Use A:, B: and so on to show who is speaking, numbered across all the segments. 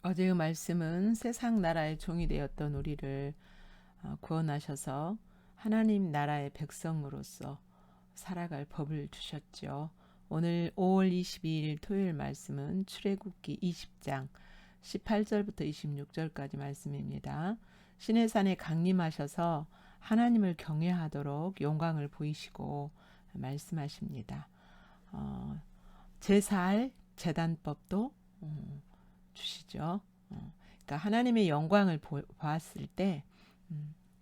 A: 어제의 말씀은 세상 나라의 종이 되었던 우리를 구원하셔서 하나님 나라의 백성으로서 살아갈 법을 주셨죠. 오늘 5월 22일 토요일 말씀은 출애굽기 20장 18절부터 26절까지 말씀입니다. 시내산에 강림하셔서 하나님을 경외하도록 영광을 보이시고 말씀하십니다. 제사할 제단법도 주시죠. 그러니까 하나님의 영광을 보았을 때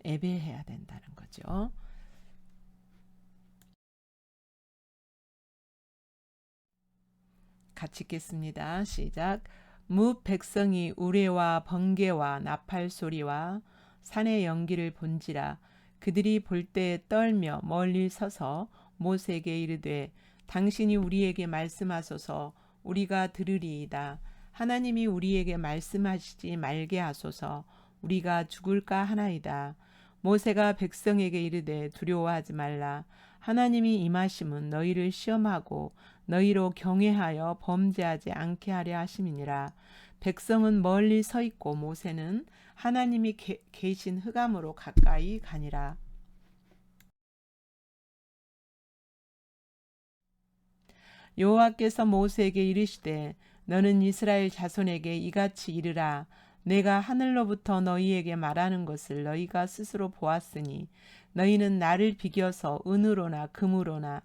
A: 예배해야 된다는 거죠. 같이 읽겠습니다. 시작. 무 백성이 우레와 번개와 나팔 소리와 산의 연기를 본지라 그들이 볼 때 떨며 멀리 서서 모세에게 이르되 당신이 우리에게 말씀하소서 우리가 들으리이다. 하나님이 우리에게 말씀하시지 말게 하소서 우리가 죽을까 하나이다. 모세가 백성에게 이르되 두려워하지 말라. 하나님이 임하심은 너희를 시험하고 너희로 경외하여 범죄하지 않게 하려 하심이니라. 백성은 멀리 서 있고 모세는 하나님이 계신 흑암으로 가까이 가니라. 여호와께서 모세에게 이르시되 너는 이스라엘 자손에게 이같이 이르라. 내가 하늘로부터 너희에게 말하는 것을 너희가 스스로 보았으니 너희는 나를 비겨서 은으로나 금으로나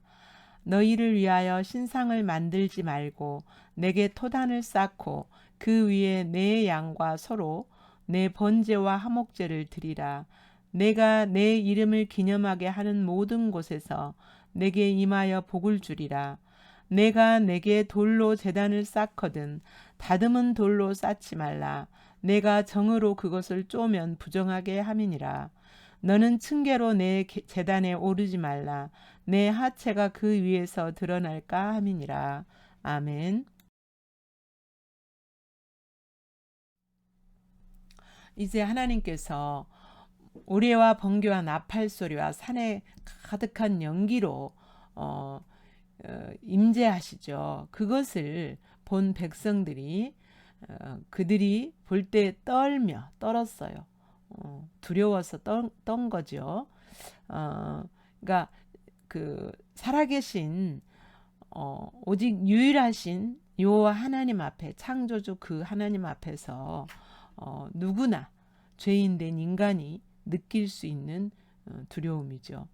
A: 너희를 위하여 신상을 만들지 말고 내게 토단을 쌓고 그 위에 내 양과 서로 내 번제와 화목제를 드리라. 내가 내 이름을 기념하게 하는 모든 곳에서 내게 임하여 복을 주리라. 내가 내게 돌로 제단을 쌓거든 다듬은 돌로 쌓지 말라. 내가 정으로 그것을 쪼면 부정하게 함이니라. 너는 층계로 내 제단에 오르지 말라. 내 하체가 그 위에서 드러날까 함이니라. 아멘. 이제 하나님께서 우레와 번개와 나팔 소리와 산에 가득한 연기로 임재하시죠. 그것을 본 백성들이 그들이 볼 때 떨었어요. 두려워서 떤 거죠. 그러니까 그 살아계신 오직 유일하신 여호와 하나님 앞에 창조주 그 하나님 앞에서 누구나 죄인된 인간이 느낄 수 있는 두려움이죠.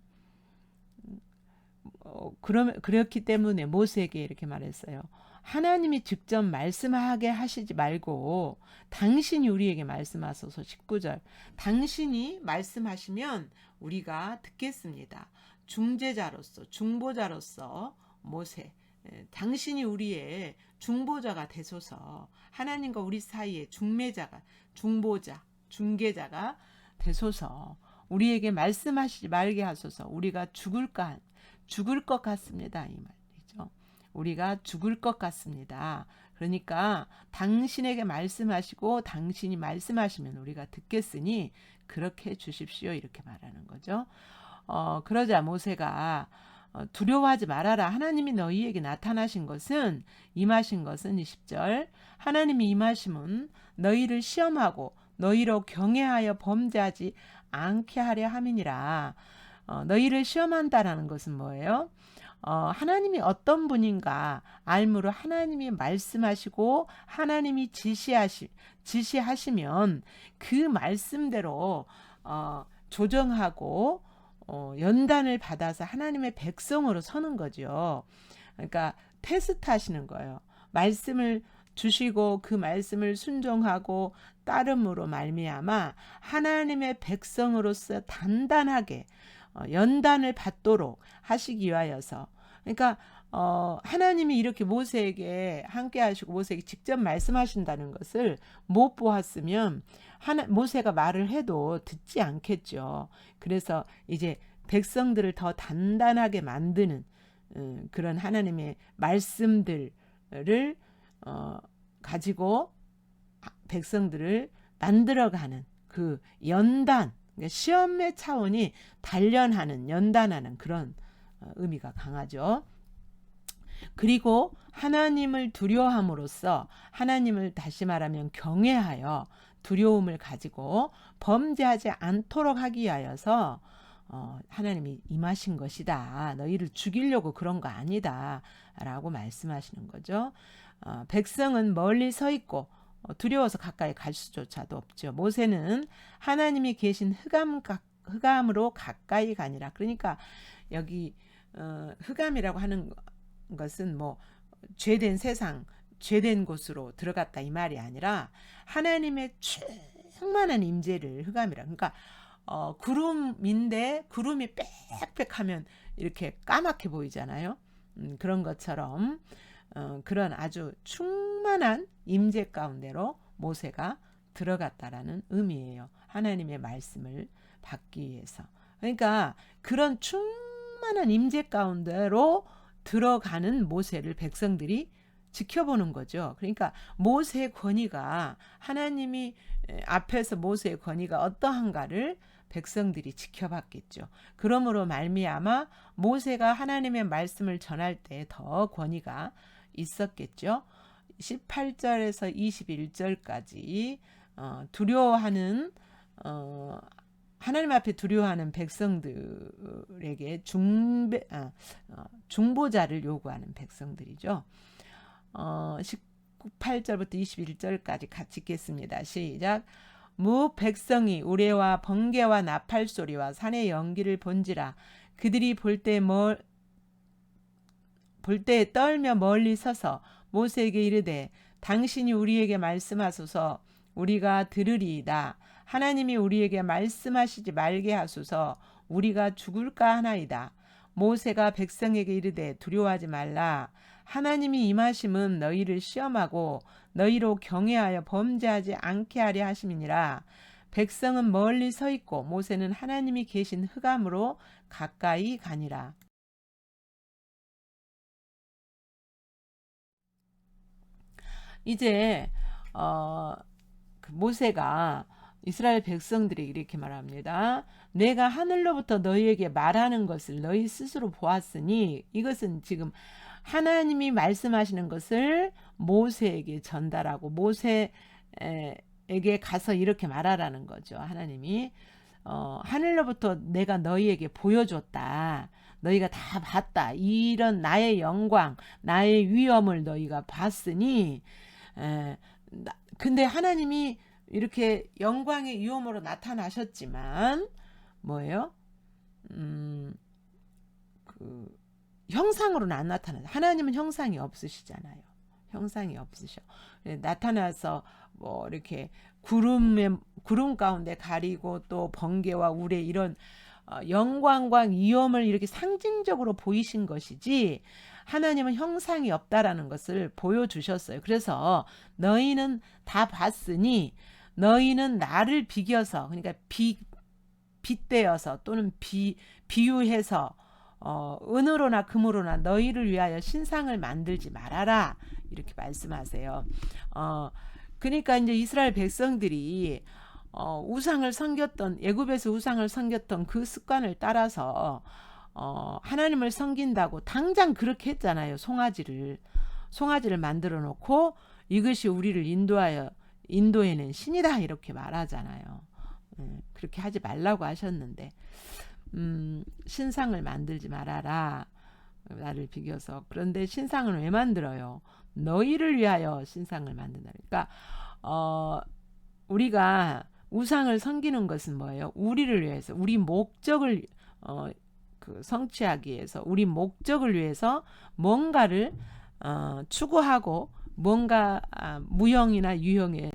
A: 그렇기 때문에 모세에게 이렇게 말했어요. 하나님이 직접 말씀하게 하시지 말고 당신이 우리에게 말씀하소서. 19절. 당신이 말씀하시면 우리가 듣겠습니다. 중재자로서 중보자로서 모세 당신이 우리의 중보자가 되소서. 하나님과 우리 사이에 중보자 중개자가 되소서. 우리에게 말씀하시지 말게 하소서. 우리가 죽을 것 같습니다. 이 말이죠. 우리가 죽을 것 같습니다. 그러니까 당신에게 말씀하시고 당신이 말씀하시면 우리가 듣겠으니 그렇게 해 주십시오. 이렇게 말하는 거죠. 그러자 모세가 두려워하지 말아라. 하나님이 너희에게 나타나신 것은 임하신 것은 20절 하나님이 임하심은 너희를 시험하고 너희로 경외하여 범죄하지 않게 하려 함이니라. 너희를 시험한다라는 것은 뭐예요? 하나님이 어떤 분인가 알므로 하나님이 말씀하시고 하나님이 지시하시면 그 말씀대로 조정하고 연단을 받아서 하나님의 백성으로 서는 거죠. 그러니까 테스트 하시는 거예요. 말씀을 주시고 그 말씀을 순종하고 따름으로 말미암아 하나님의 백성으로서 단단하게 연단을 받도록 하시기 위하여서 그러니까 하나님이 이렇게 모세에게 함께 하시고 모세에게 직접 말씀하신다는 것을 못 보았으면 모세가 말을 해도 듣지 않겠죠. 그래서 이제 백성들을 더 단단하게 만드는 그런 하나님의 말씀들을 가지고 백성들을 만들어가는 그 연단, 시험의 차원이 단련하는 연단하는 그런 의미가 강하죠. 그리고 하나님을 두려워함으로써 하나님을 다시 말하면 경외하여 두려움을 가지고 범죄하지 않도록 하기 위하여서 하나님이 임하신 것이다. 너희를 죽이려고 그런 거 아니다. 라고 말씀하시는 거죠. 백성은 멀리 서 있고 두려워서 가까이 갈 수조차도 없죠. 모세는 하나님이 계신 흑암으로 가까이 가니라. 그러니까 여기 흑암이라고 하는 것은 뭐 죄된 세상, 죄된 곳으로 들어갔다 이 말이 아니라 하나님의 충만한 임재를 흑암이라. 그러니까 구름인데 구름이 빽빽하면 이렇게 까맣게 보이잖아요. 그런 것처럼 그런 아주 충만한 임재 가운데로 모세가 들어갔다라는 의미예요. 하나님의 말씀을 받기 위해서. 그러니까 그런 충만한 임재 가운데로 들어가는 모세를 백성들이 지켜보는 거죠. 그러니까 모세의 권위가 하나님이 앞에서 모세의 권위가 어떠한가를 백성들이 지켜봤겠죠. 그러므로 말미암아 모세가 하나님의 말씀을 전할 때 더 권위가 있었겠죠. 18절에서 21절까지 두려워하는 하나님 앞에 두려워하는 백성들에게 중보자를 요구하는 백성들이죠. 18절부터 21절까지 같이 읽겠습니다. 시작. 무 백성이 우레와 번개와 나팔 소리와 산의 연기를 본지라. 그들이 볼 때에 떨며 멀리 서서 모세에게 이르되 당신이 우리에게 말씀하소서 우리가 들으리이다. 하나님이 우리에게 말씀하시지 말게 하소서 우리가 죽을까 하나이다. 모세가 백성에게 이르되 두려워하지 말라. 하나님이 임하심은 너희를 시험하고 너희로 경외하여 범죄하지 않게 하려 하심이니라. 백성은 멀리 서 있고 모세는 하나님이 계신 흑암으로 가까이 가니라. 이제 모세가 이스라엘 백성들에게 이렇게 말합니다. 내가 하늘로부터 너희에게 말하는 것을 너희 스스로 보았으니, 이것은 지금 하나님이 말씀하시는 것을 모세에게 전달하고 모세에게 가서 이렇게 말하라는 거죠. 하나님이 하늘로부터 내가 너희에게 보여줬다. 너희가 다 봤다. 이런 나의 영광, 나의 위엄을 너희가 봤으니 근데 하나님이 이렇게 영광의 위엄으로 나타나셨지만 뭐예요? 형상으로는 안 나타나요. 하나님은 형상이 없으시잖아요. 형상이 없으셔. 나타나서 뭐 이렇게 구름 가운데 가리고 또 번개와 우레 이런 영광과 위엄을 이렇게 상징적으로 보이신 것이지 하나님은 형상이 없다라는 것을 보여주셨어요. 그래서 너희는 다 봤으니 너희는 나를 비겨서, 그러니까 빗대어서 또는 비유해서 은으로나 금으로나 너희를 위하여 신상을 만들지 말아라, 이렇게 말씀하세요. 그러니까 이제 이스라엘 백성들이 우상을 섬겼던, 애굽에서 우상을 섬겼던 그 습관을 따라서 하나님을 섬긴다고 당장 그렇게 했잖아요. 송아지를 만들어 놓고 이것이 우리를 인도해낸 신이다, 이렇게 말하잖아요. 그렇게 하지 말라고 하셨는데 신상을 만들지 말아라, 나를 비겨서. 그런데 신상을 왜 만들어요? 너희를 위하여 신상을 만든다. 그러니까 우리가 우상을 섬기는 것은 뭐예요? 우리를 위해서, 우리 목적을 성취하기 위해서, 우리 목적을 위해서 뭔가를 추구하고 뭔가 무형이나 유형의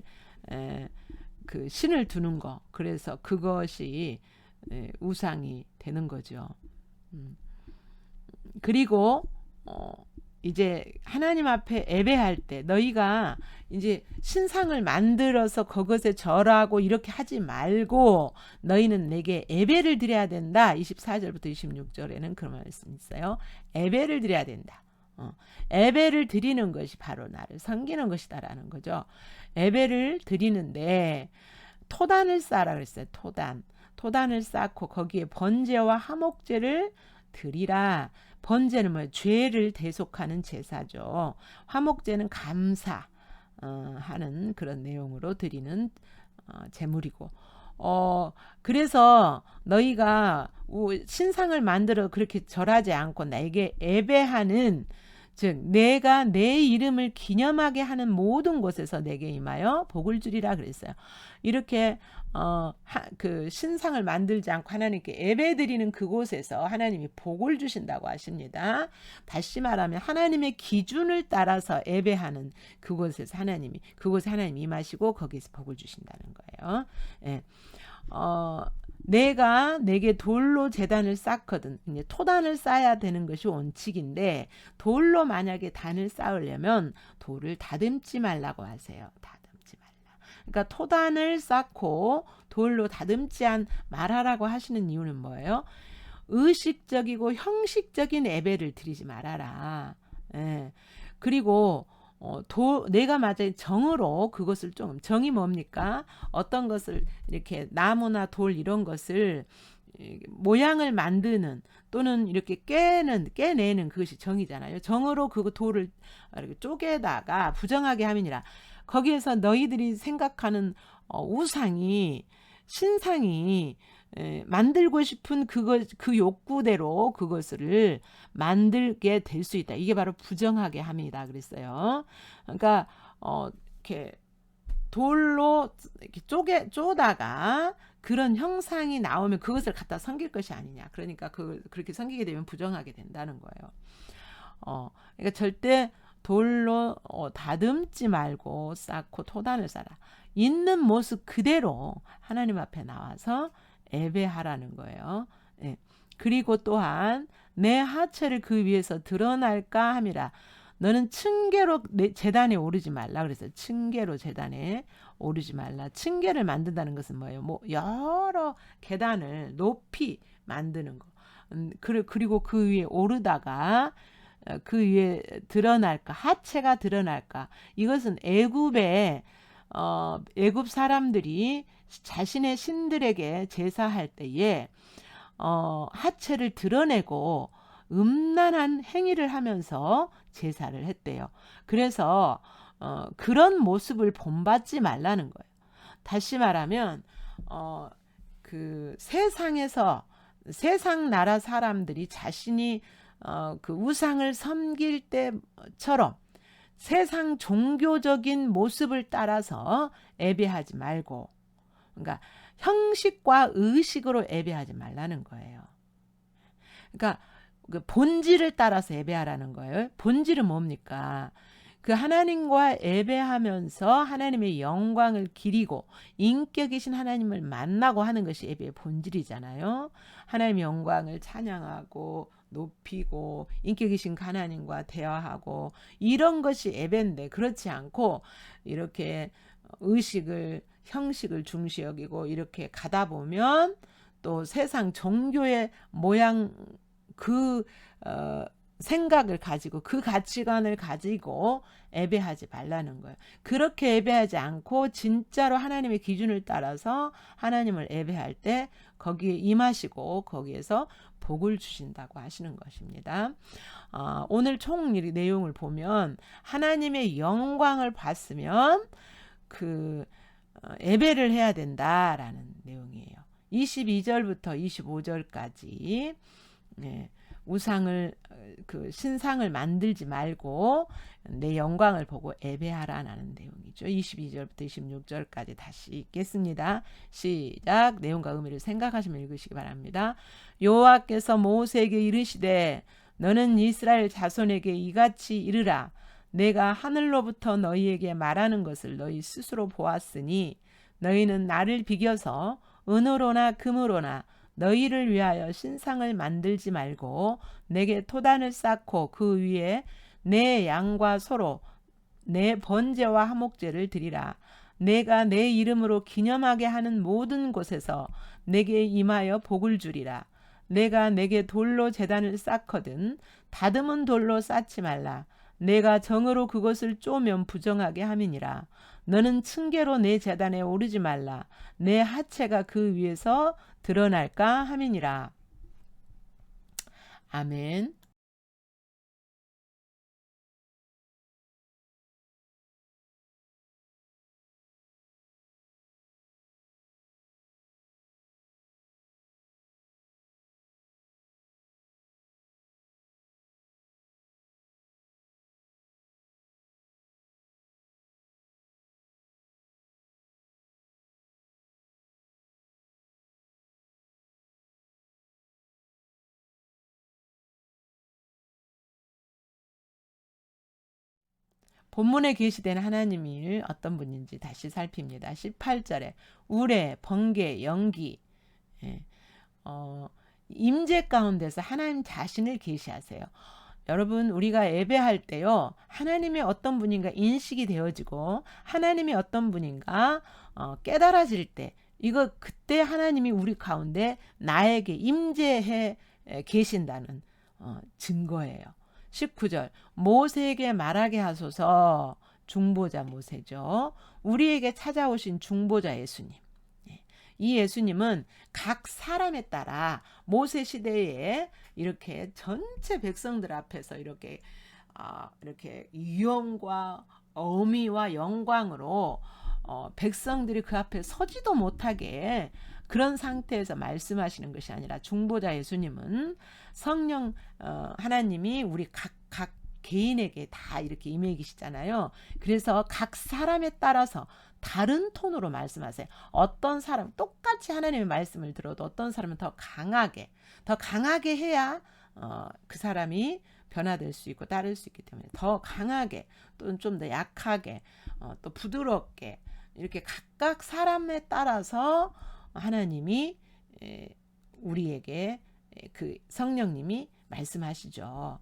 A: 그 신을 두는 거. 그래서 그것이 우상이 되는 거죠. 그리고 이제 하나님 앞에 예배할 때 너희가 이제 신상을 만들어서 그것에 절하고 이렇게 하지 말고 너희는 내게 예배를 드려야 된다. 24절부터 26절에는 그런 말씀이 있어요. 예배를 드려야 된다. 예배를 드리는 것이 바로 나를 섬기는 것이다라는 거죠. 예배를 드리는데 토단을 쌓으라 그랬어요. 토단을 쌓고 거기에 번제와 화목제를 드리라. 번제는 뭐예요? 죄를 대속하는 제사죠. 화목제는 감사 하는 그런 내용으로 드리는 제물이고, 그래서 너희가 신상을 만들어 그렇게 절하지 않고 나에게 예배하는, 즉 내가 내 이름을 기념하게 하는 모든 곳에서 내게 임하여 복을 주리라 그랬어요. 이렇게 그 신상을 만들지 않고 하나님께 예배드리는 그곳에서 하나님이 복을 주신다고 하십니다. 다시 말하면 하나님의 기준을 따라서 예배하는 그곳에 하나님이 임하시고 거기서 복을 주신다는 거예요. 예. 내가 내게 돌로 제단을 쌓거든. 이제 토단을 쌓아야 되는 것이 원칙인데, 돌로 만약에 단을 쌓으려면 돌을 다듬지 말라고 하세요. 다듬지 말라. 그러니까 토단을 쌓고 돌로 다듬지 말아라고 하시는 이유는 뭐예요? 의식적이고 형식적인 예배를 드리지 말아라. 예. 그리고 내가 맞아 정으로 그것을 좀, 정이 뭡니까? 어떤 것을 이렇게 나무나 돌 이런 것을 모양을 만드는 또는 이렇게 깨내는 그것이 정이잖아요. 정으로 그 돌을 이렇게 쪼개다가 부정하게 함이니라. 거기에서 너희들이 생각하는 우상이, 신상이 만들고 싶은 그 욕구대로 그것을 만들게 될 수 있다. 이게 바로 부정하게 함이다 그랬어요. 그러니까 이렇게 돌로 이렇게 쪼다가 그런 형상이 나오면 그것을 갖다 섬길 것이 아니냐. 그러니까 그렇게 섬기게 되면 부정하게 된다는 거예요. 그러니까 절대 돌로 다듬지 말고 쌓고 토단을 쌓아. 있는 모습 그대로 하나님 앞에 나와서 예배하라는 거예요. 예. 그리고 또한 내 하체를 그 위에서 드러날까 함이라. 너는 층계로 제단에 오르지 말라 그랬어요. 층계로 제단에 오르지 말라. 층계를 만든다는 것은 뭐예요? 뭐 여러 계단을 높이 만드는 거. 그리고 그 위에 오르다가 그 위에 드러날까, 하체가 드러날까. 이것은 애굽 사람들이 자신의 신들에게 제사할 때에 하체를 드러내고 음란한 행위를 하면서 제사를 했대요. 그래서 그런 모습을 본받지 말라는 거예요. 다시 말하면 그 세상 나라 사람들이 자신이 그 우상을 섬길 때처럼 세상 종교적인 모습을 따라서 예배하지 말고, 그러니까 형식과 의식으로 예배하지 말라는 거예요. 그러니까 그 본질을 따라서 예배하라는 거예요. 본질은 뭡니까? 그 하나님과 예배하면서 하나님의 영광을 기리고 인격이신 하나님을 만나고 하는 것이 예배의 본질이잖아요. 하나님의 영광을 찬양하고 높이고 인격이신 하나님과 대화하고 이런 것이 예배인데, 그렇지 않고 이렇게 의식을, 형식을 중시 여기고 이렇게 가다 보면 또 세상 종교의 모양, 생각을 가지고 그 가치관을 가지고 예배하지 말라는 거예요. 그렇게 예배하지 않고 진짜로 하나님의 기준을 따라서 하나님을 예배할 때 거기에 임하시고 거기에서 복을 주신다고 하시는 것입니다. 오늘 총 내용을 보면 하나님의 영광을 봤으면 그 예배를 해야 된다라는 내용이에요. 22절부터 25절까지 우상을, 그 신상을 만들지 말고 내 영광을 보고 예배하라는 내용이죠. 22절부터 26절까지 다시 읽겠습니다. 시작. 내용과 의미를 생각하시며 읽으시기 바랍니다. 여호와께서 모세에게 이르시되 너는 이스라엘 자손에게 이같이 이르라. 내가 하늘로부터 너희에게 말하는 것을 너희 스스로 보았으니 너희는 나를 비겨서 은으로나 금으로나 너희를 위하여 신상을 만들지 말고 내게 토단을 쌓고 그 위에 내 양과 소로 내 번제와 화목제를 드리라. 내가 내 이름으로 기념하게 하는 모든 곳에서 내게 임하여 복을 주리라. 내가 내게 돌로 제단을 쌓거든 다듬은 돌로 쌓지 말라. 내가 정으로 그것을 쪼면 부정하게 함이니라. 너는 층계로 내 제단에 오르지 말라. 내 하체가 그 위에서 드러날까 함이니라. 아멘. 본문에 계시된 하나님이 어떤 분인지 다시 살핍니다. 18절에 우레, 번개, 연기, 예, 임재 가운데서 하나님 자신을 계시하세요. 여러분, 우리가 예배할 때요, 하나님이 어떤 분인가 인식이 되어지고 하나님이 어떤 분인가 깨달아질 때, 이거 그때 하나님이 우리 가운데 나에게 임재해 계신다는 증거예요. 19절 모세에게 말하게 하소서. 중보자 모세죠. 우리에게 찾아오신 중보자 예수님. 이 예수님은 각 사람에 따라 모세 시대에 이렇게 전체 백성들 앞에서 이렇게 위엄과 어미와 영광으로 백성들이 그 앞에 서지도 못하게 그런 상태에서 말씀하시는 것이 아니라 중보자 예수님은 성령 하나님이 우리 각 개인에게 다 이렇게 임해 계시잖아요. 그래서 각 사람에 따라서 다른 톤으로 말씀하세요. 어떤 사람 똑같이 하나님의 말씀을 들어도 어떤 사람은 더 강하게 해야 그 사람이 변화될 수 있고 따를 수 있기 때문에 더 강하게 또는 좀 더 약하게 또 부드럽게 이렇게 각각 사람에 따라서 하나님이 우리에게 그 성령님이 말씀하시죠.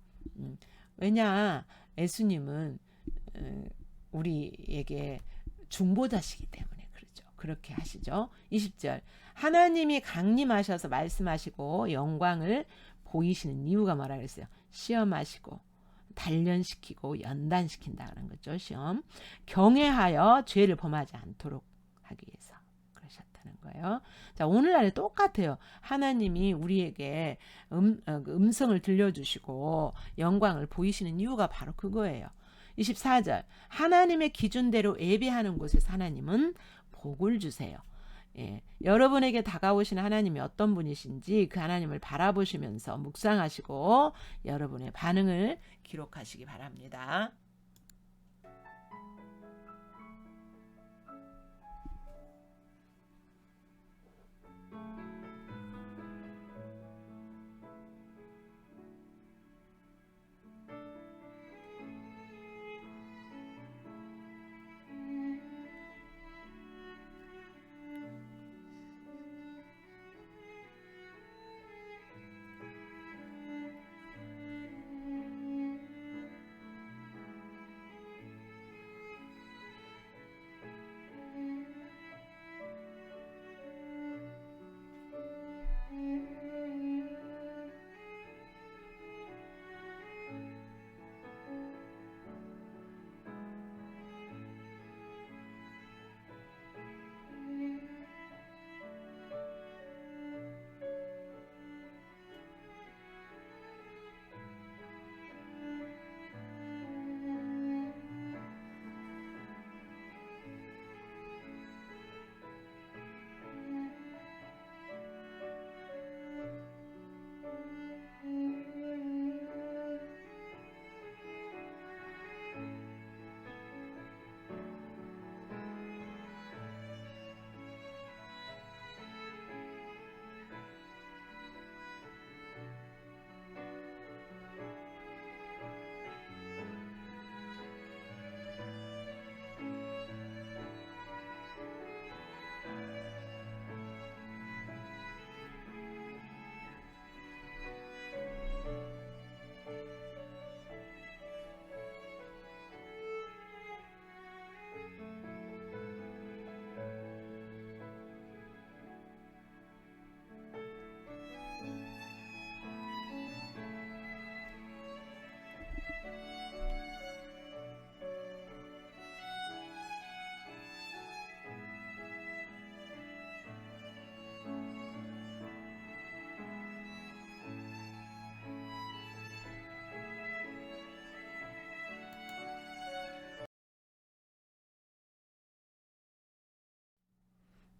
A: 왜냐 예수님은 우리에게 중보자시기 때문에 그렇죠. 그렇게 하시죠. 20절 하나님이 강림하셔서 말씀하시고 영광을 보이시는 이유가 뭐라 그랬어요? 시험하시고 단련시키고 연단시킨다는 거죠. 시험. 경외하여 죄를 범하지 않도록 하기 위해서 그러셨다는 거예요. 자, 오늘날에 똑같아요. 하나님이 우리에게 음성을 들려주시고 영광을 보이시는 이유가 바로 그거예요. 24절 하나님의 기준대로 예배하는 곳에서 하나님은 복을 주세요. 예, 여러분에게 다가오시는 하나님이 어떤 분이신지 그 하나님을 바라보시면서 묵상하시고 여러분의 반응을 기록하시기 바랍니다.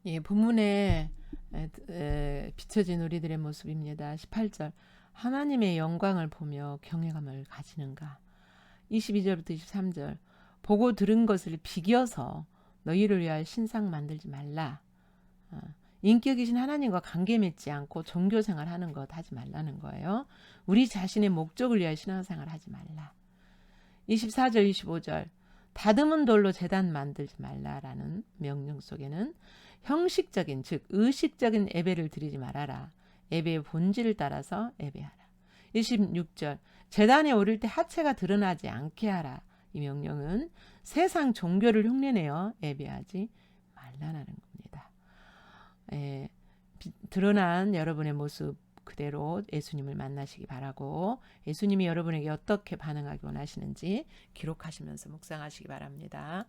A: 예, 본문에 비춰진 우리들의 모습입니다. 18절 하나님의 영광을 보며 경외감을 가지는가. 22절부터 23절 보고 들은 것을 비겨서 너희를 위하여 신상 만들지 말라. 인격이신 하나님과 관계 맺지 않고 종교생활 하는 것 하지 말라는 거예요. 우리 자신의 목적을 위하여 신앙생활 하지 말라. 24절 25절 다듬은 돌로 제단 만들지 말라라는 명령 속에는 형식적인 즉 의식적인 예배를 드리지 말아라. 예배의 본질을 따라서 예배하라. 26절 제단에 오를 때 하체가 드러나지 않게 하라. 이 명령은 세상 종교를 흉내내어 예배하지 말라는 겁니다. 드러난 여러분의 모습 그대로 예수님을 만나시기 바라고 예수님이 여러분에게 어떻게 반응하기 원하시는지 기록하시면서 묵상하시기 바랍니다.